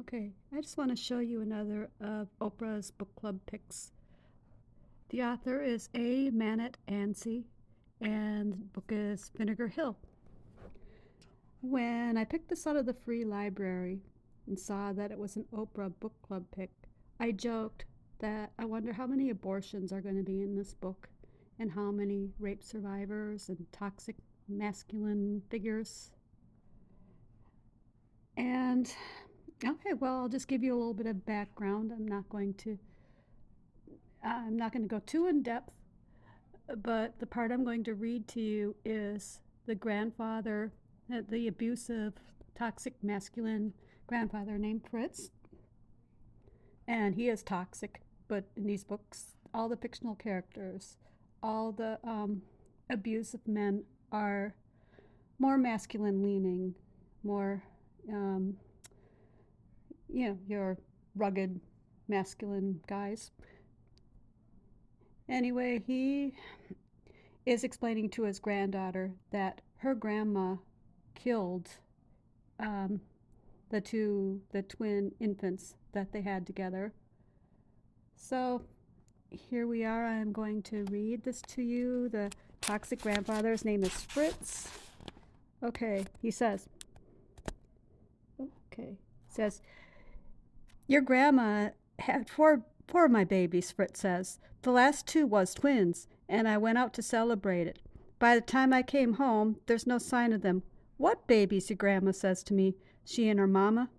Okay, I just want to show you another of Oprah's book club picks. The author is A. Manette Ansey, and the book is Vinegar Hill. When I picked this out of the free library and saw that it was an Oprah book club pick, I joked that I wonder how many abortions are going to be in this book and how many rape survivors and toxic masculine figures. And okay, well, I'll just give you a little bit of background. I'm not going to go too in depth, but the part I'm going to read to you is the grandfather, the abusive, toxic, masculine grandfather named Fritz. And he is toxic, but in these books, all the fictional characters, all the abusive men are more masculine leaning, more, your rugged, masculine guys. Anyway, he is explaining to his granddaughter that her grandma killed the twin infants that they had together. So here we are. I'm going to read this to you. The toxic grandfather's name is Fritz. Okay, he says, your grandma had four of my babies, Fritz says. The last two was twins, and I went out to celebrate it. By the time I came home, there's no sign of them. What babies, your grandma says to me, she and her mama.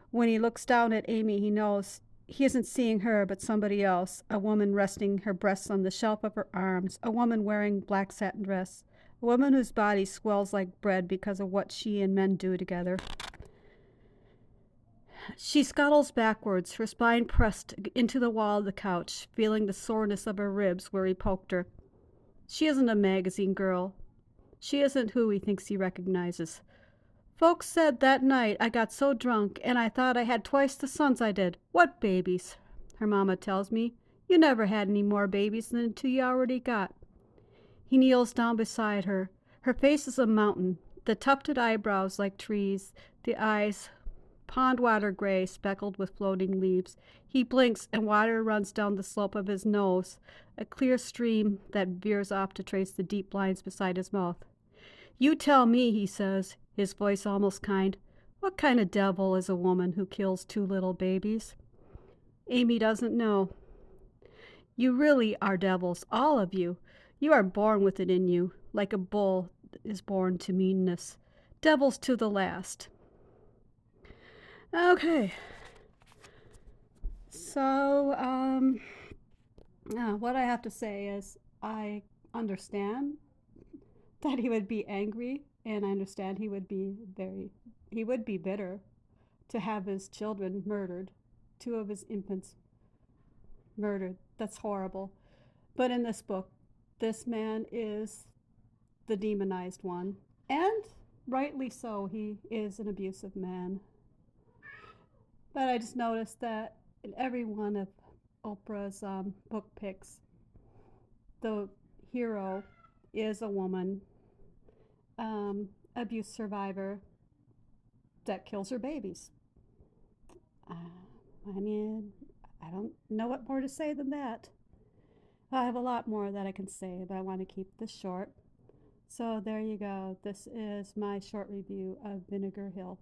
When he looks down at Amy, he knows he isn't seeing her, but somebody else, a woman resting her breasts on the shelf of her arms, a woman wearing black satin dress, a woman whose body swells like bread because of what she and men do together. She scuttles backwards, her spine pressed into the wall of the couch, feeling the soreness of her ribs where he poked her. She isn't a magazine girl. She isn't who he thinks he recognizes. Folks said that night I got so drunk and I thought I had twice the sons I did. What babies? Her mama tells me. You never had any more babies than the two you already got. He kneels down beside her. Her face is a mountain, the tufted eyebrows like trees, the eyes pond water gray speckled with floating leaves. He blinks and water runs down the slope of his nose, a clear stream that veers off to trace the deep lines beside his mouth. You tell me, he says, his voice almost kind, what kind of devil is a woman who kills two little babies? Amy doesn't know. You really are devils, all of you. You are born with it in you, like a bull is born to meanness. Devils to the last. Okay. So, what I have to say is I understand that he would be angry, and I understand he would be bitter to have his children murdered, two of his infants murdered. That's horrible. But in this book, this man is the demonized one, and rightly so. He is an abusive man. But I just noticed that in every one of Oprah's book picks, the hero is a woman, abuse survivor that kills her babies. I mean, I don't know what more to say than that. I have a lot more that I can say, but I want to keep this short. So there you go. This is my short review of Vinegar Hill.